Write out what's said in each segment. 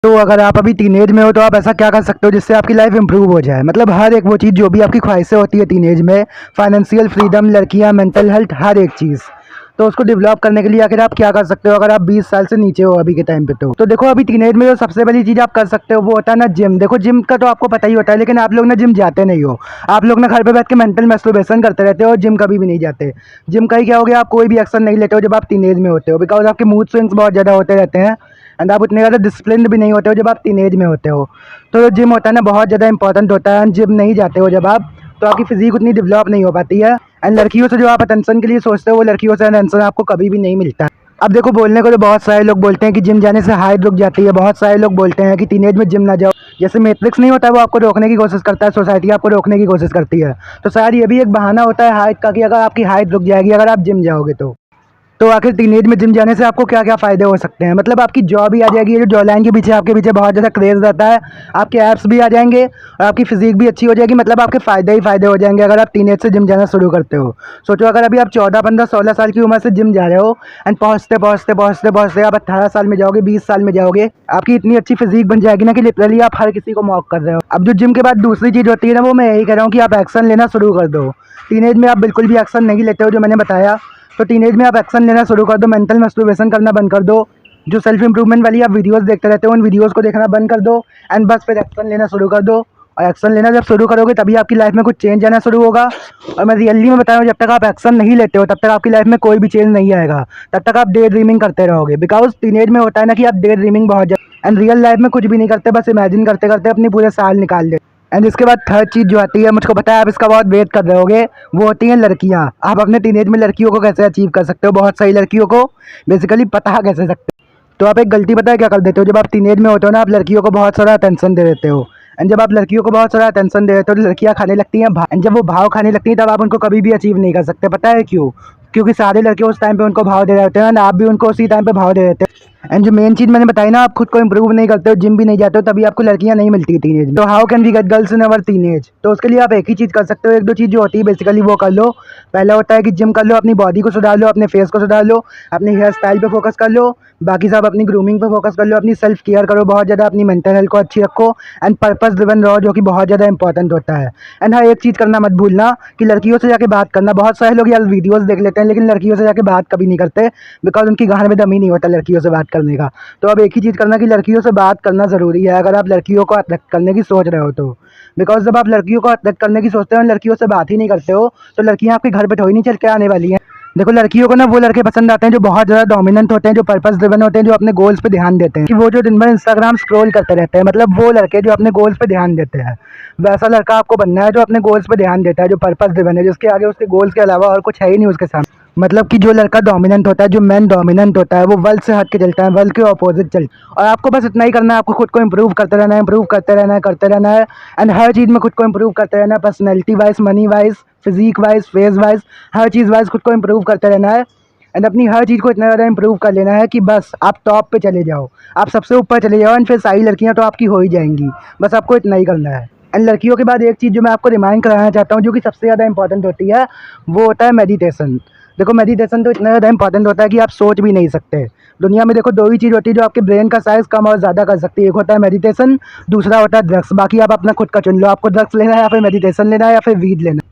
तो अगर आप अभी टीनेज में हो तो आप ऐसा क्या कर सकते हो जिससे आपकी लाइफ इंप्रूव हो जाए। मतलब हर एक वो चीज़ जो भी आपकी ख्वाहिशें होती है टीनेज में, फाइनेंशियल फ्रीडम, लड़कियां, मेंटल हेल्थ, हर एक चीज़, तो उसको डेवलप करने के लिए आखिर आप क्या कर सकते हो अगर आप 20 साल से नीचे हो अभी के टाइम पे। तो देखो अभी टीनेज में जो सबसे बड़ी चीज़ आप कर सकते हो वो होता है ना जिम। देखो जिम का तो आपको पता ही होता है, लेकिन आप लोग ना जिम जाते नहीं हो। आप लोग ना घर पे बैठ के मेंटल मैस्टरबेशन करते रहते हो और जिम कभी भी नहीं जाते। जिम का ही क्या हो गया, आप कोई भी एक्शन नहीं लेते हो जब आप टीनेज में होते हो, बिकॉज आपके मूड स्विंग्स बहुत ज़्यादा होते रहते हैं एंड आप उतने ज़्यादा डिसिप्लिन भी नहीं होते हो जब आप टीनेज में होते हो। तो जो जिम होता है ना बहुत ज़्यादा इंपॉर्टेंट होता है, एंड जिम नहीं जाते हो जब आप, तो आपकी फिजिक उतनी डेवलप नहीं हो पाती है। एंड लड़कियों से जो आप अटेंशन के लिए सोचते हो वो लड़कियों से अटेंशन आपको कभी भी नहीं मिलता है। अब देखो बोलने को तो बहुत सारे लोग बोलते हैं कि जिम जाने से हाइट रुक जाती है, बहुत सारे लोग बोलते हैं कि टीनेज में जिम ना जाओ। जैसे मैट्रिक्स नहीं होता है वो आपको रोकने की कोशिश करता है, सोसाइटी आपको रोकने की कोशिश करती है, तो शायद ये भी एक बहाना होता है हाइट का कि अगर आपकी हाइट रुक जाएगी अगर आप जिम जाओगे तो आखिर टीनेज में जिम जाने से आपको क्या क्या फ़ायदे हो सकते हैं। मतलब आपकी जॉ भी आ जाएगी, ये जो जॉ लाइन के पीछे आपके पीछे बहुत ज़्यादा क्रेज़ रहता है, आपके एब्स भी आ जाएंगे और आपकी फिजिक भी अच्छी हो जाएगी। मतलब आपके फ़ायदे ही फ़ायदे हो जाएंगे अगर आप टीनेज से जिम जाना शुरू करते हो। सोचो अगर अभी आप 14, 15, 16 साल की उम्र से जिम जा रहे हो एंड पहुँचते पहुँचते पहुँचते पहुँचते आप 18 साल में जाओगे, 20 साल में जाओगे, आपकी इतनी अच्छी फिजिक बन जाएगी ना कि लिटरली आप हर किसी को मॉक कर रहे हो। अब जो जिम के बाद दूसरी चीज़ होती है ना, वो मैं यही कह रहा हूँ कि आप एक्शन लेना शुरू कर दो। टीनेज में आप बिल्कुल भी एक्शन नहीं लेते हो जो मैंने बताया, तो टीनेज में आप एक्शन लेना शुरू कर दो, मेंटल मैस्टरबेशन करना बंद कर दो, जो सेल्फ इंप्रूवमेंट वाली आप वीडियोस देखते रहते हो उन वीडियोस को देखना बंद कर दो एंड बस फिर एक्शन लेना शुरू कर दो। और एक्शन लेना जब शुरू करोगे तभी आपकी लाइफ में कुछ चेंज आना शुरू होगा। और मैं रियली में बता रहा हूँ, जब तक आप एक्शन नहीं लेते हो तब तक आपकी लाइफ में कोई भी चेंज नहीं आएगा, तब तक आप डे ड्रीमिंग करते रहोगे। बिकॉज टीनेज में होता है ना कि आप डे ड्रीमिंग बहुत ज़्यादा एंड रियल लाइफ में कुछ भी नहीं करते, बस इमेजिन करते करते अपने पूरे साल निकाल देते। एंड इसके बाद थर्ड चीज़ जो आती है, मुझको पता है आप इसका बहुत वेट कर रहे होगे, वो होती हैं लड़कियाँ। आप अपने टीनेज में लड़कियों को कैसे अचीव कर सकते हो, बहुत सारी लड़कियों को बेसिकली पता कैसे सकते हो। तो आप एक गलती पता है क्या कर देते हो, जब आप टीनेज में होते हो ना आप लड़कियों को बहुत सारा अटेंशन दे देते हो। एंड जब आप लड़कियों को बहुत सारा अटेंशन दे देते हो तो लड़कियाँ खाने लगती हैं भाव, एंड जब वो भाव खाने लगती हैं तब आप उनको कभी भी अचीव नहीं कर सकते। पता है क्यों? क्योंकि सारे लड़के उस टाइम पे उनको भाव दे रहे होते हैं एंड आप भी उनको उसी टाइम पे भाव दे देते हो। एंड जो मेन चीज़ मैंने बताई ना, आप खुद को इंप्रूव नहीं करते हो, जिम भी नहीं जाते हो, तभी आपको लड़कियां नहीं मिलती टीनेज में। तो how can we get girls in our teenage? तो उसके लिए आप एक ही चीज़ कर सकते हो, एक दो चीज़ जो होती है बेसिकली वो कर लो। पहला होता है कि जिम कर लो, अपनी बॉडी को सुधार लो, अपने फेस को सुधार लो, अपनी हेयर स्टाइल पे फोकस कर लो, बाकी सब अपनी ग्रूमिंग पे फोकस कर लो, अपनी सेल्फ केयर करो बहुत ज़्यादा, अपनी मेंटल हेल्थ को अच्छी रखो एंड पर्पस ड्रिवन रहो, जो कि बहुत ज़्यादा इंपॉर्टेंट होता है। एंड हाँ एक चीज़ करना मत भूलना कि लड़कियों से जाके बात करना। बहुत सारे लोग यार वीडियोज़ देख लेते हैं लेकिन लड़कियों से जाके बात कभी नहीं करते, बिकॉज उनकी गान में दम ही नहीं होता लड़कियों से बात करने का। तो अब एक ही चीज़ करना कि लड़कियों से बात करना ज़रूरी है अगर आप लड़कियों को अट्रैक्ट करने की सोच रहे हो तो। बिकॉज जब आप लड़कियों को अट्रैक्ट करने की सोचते हो और लड़कियों से बात ही नहीं करते हो तो लड़कियां आपके घर पे थोड़ी नहीं चल के आने वाली हैं। देखो लड़कियों को ना वो लड़के पसंद आते हैं जो बहुत ज़्यादा डोमिनेंट होते हैं, जो पर्पस ड्रिवन होते हैं, जो अपने गोल्स पे ध्यान देते हैं, कि वो जो दिन भर इंस्टाग्राम स्क्रॉल करते रहते हैं। मतलब वो लड़के जो अपने गोल्स पे ध्यान देते हैं, वैसा लड़का आपको बनना है जो अपने गोल्स पे ध्यान देता है, जो पर्पस ड्रिवन है, जिसके आगे उसके गोल्स के अलावा और कुछ है ही नहीं उसके सामने। मतलब कि जो लड़का डोमिनेंट होता है, जो मैन डोमिनेंट होता है, वो वर्ल्ड से हट के चलता है, वर्ल्ड के ऑपोजिट चलता है। और आपको बस इतना ही करना है, आपको खुद को इंप्रूव करते रहना है, इंप्रूव करते रहना है, करते रहना है। एंड हर चीज़ में खुद को इंप्रूव करते रहना है, personality wise, money wise, physique wise, face wise, हर चीज़ वाइज खुद को इंप्रूव करते रहना है। एंड अपनी हर चीज़ को इतना ज़्यादा इंप्रूव कर लेना है कि बस आप टॉप पे चले जाओ, आप सबसे ऊपर चले जाओ एंड फिर सारी लड़कियां तो आपकी हो ही जाएंगी। बस आपको इतना ही करना है। एंड लड़कियों के बाद एक चीज़ जो मैं आपको रिमाइंड कराना चाहता हूँ, जो कि सबसे ज़्यादा इंपॉर्टेंट होती है, वो होता है मेडिटेशन। देखो मेडिटेशन तो इतना ज़्यादा इंपॉर्टेंट होता है कि आप सोच भी नहीं सकते। दुनिया में देखो दो ही चीज़ होती है जो आपके ब्रेन का साइज़ कम और ज़्यादा कर सकती है, एक होता है मेडिटेशन, दूसरा होता है ड्रग्स। बाकी आप अपना खुद का चुन लो, आपको ड्रग्स लेना है या फिर मेडिटेशन लेना है या फिर वीड लेना है,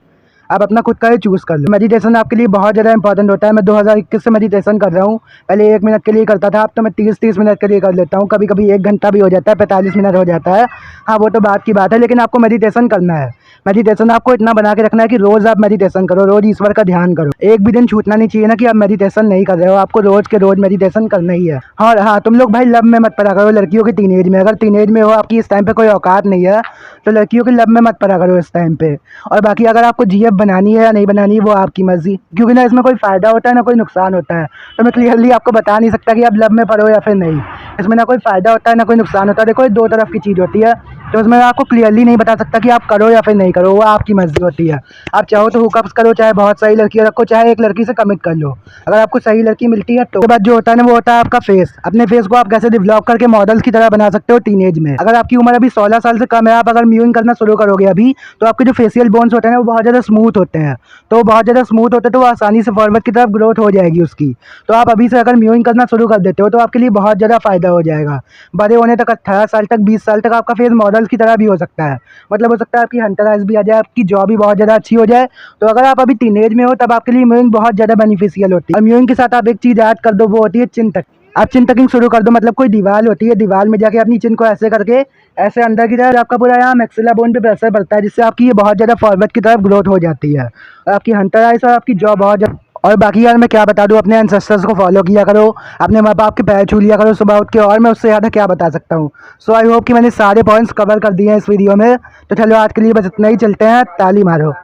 आप अपना खुद का ही चूज़ कर लो। मेडिटेशन आपके लिए बहुत ज़्यादा इंपॉर्टेंट होता है। मैं 2021 से मेडिटेशन कर रहा हूँ, पहले 1 मिनट के लिए करता था, अब तो मैं 30-30 मिनट के लिए कर लेता हूँ, कभी कभी 1 घंटा भी हो जाता है, 45 मिनट हो जाता है। हाँ वो तो बात की बात है, लेकिन आपको मेडिटेशन करना है। मेडिटेशन आपको इतना बना के रखना है कि रोज़ आप मेडिटेशन करो, रोज़ ईश्वर का ध्यान करो। एक भी दिन छूटना नहीं चाहिए ना कि आप मेडिटेशन नहीं कर रहे हो, आपको रोज़ के रोज़ मेडिटेशन करना ही है। और हाँ तुम लोग भाई लव में मत पड़ा करो लड़कियों की टीनेज में। अगर टीनेज में हो, आपकी इस टाइम पे कोई औकात नहीं है, तो लड़कियों की लव में मत पड़ा करो इस टाइम पे। और बाकी अगर आपको जीएफ बनानी है या नहीं बनानी है वो आपकी मर्जी, क्योंकि ना इसमें कोई फ़ायदा होता है ना कोई नुकसान होता है। तो मैं क्लियरली आपको बता नहीं सकता कि आप लव में पढ़ो या फिर नहीं। इसमें ना कोई फ़ायदा होता है ना कोई नुकसान होता है। देखो ये दो तरफ की चीज़ होती है, तो उसमें मैं आपको क्लियरली नहीं बता सकता कि आप करो या फिर नहीं करो, वो आपकी मर्जी होती है। आप चाहो तो हुकअप्स करो, चाहे बहुत सारी लड़कियाँ रखो, चाहे एक लड़की से कमिट कर लो। अगर आपको सही लड़की मिलती है तो उसके बाद जो होता है ना, वो होता है आपका फेस। अपने फेस को आप कैसे डेवलप करके मॉडल्स की तरह बना सकते हो टीनेज में। अगर आपकी उम्र अभी 16 साल से कम है, आप अगर म्यूइंग करना शुरू करोगे अभी, तो आपके जो फेशियल बोन्स होते हैं ना, वो बहुत ज़्यादा स्मूथ होते हैं। तो वो बहुत ज़्यादा स्मूथ होते हैं, तो वो आसानी से फॉरवर्ड की तरफ ग्रोथ हो जाएगी उसकी। तो आप अभी से अगर म्यूइंग करना शुरू कर देते हो तो आपके लिए बहुत ज़्यादा फ़ायदा हो जाएगा। बड़े होने तक 18 साल तक, 20 साल तक आपका फेस मॉडल्स की तरह भी हो सकता है। मतलब हो सकता है आपकी हंटर आइज भी आ जाए, आपकी जॉब भी बहुत ज़्यादा अच्छी हो जाए। तो अगर आप अभी टीनेज में हो तब आपके लिए म्यूइंग बहुत ज़्यादा बेनिफिशियल होती है। और म्यूइंग के साथ आप एक चीज़ ऐड कर दो, वो होती है चिन तक। आप चिन टकिंग शुरू कर दो। मतलब कोई दीवार होती है, दीवार में जाके अपनी चिन को ऐसे करके ऐसे अंदर की तरफ आपका पूरा यहाँ मैक्सिला बोन पे प्रेशर पड़ता है, जिससे आपकी ये बहुत ज़्यादा फॉरवर्ड की तरफ ग्रोथ हो जाती है। और आपकी हंटर आइज और आपकी जॉब बहुत ज़्यादा। और बाकी यार मैं क्या बता दूँ, अपने एंसेस्टर्स को फॉलो किया करो, अपने माँ बाप के पैर छू लिया करो सुबह उठ के, और मैं उससे ज़्यादा क्या बता सकता हूँ। सो आई होप कि मैंने सारे पॉइंट्स कवर कर दिए हैं इस वीडियो में। तो चलो आज के लिए बस इतना ही, चलते हैं, ताली मारो।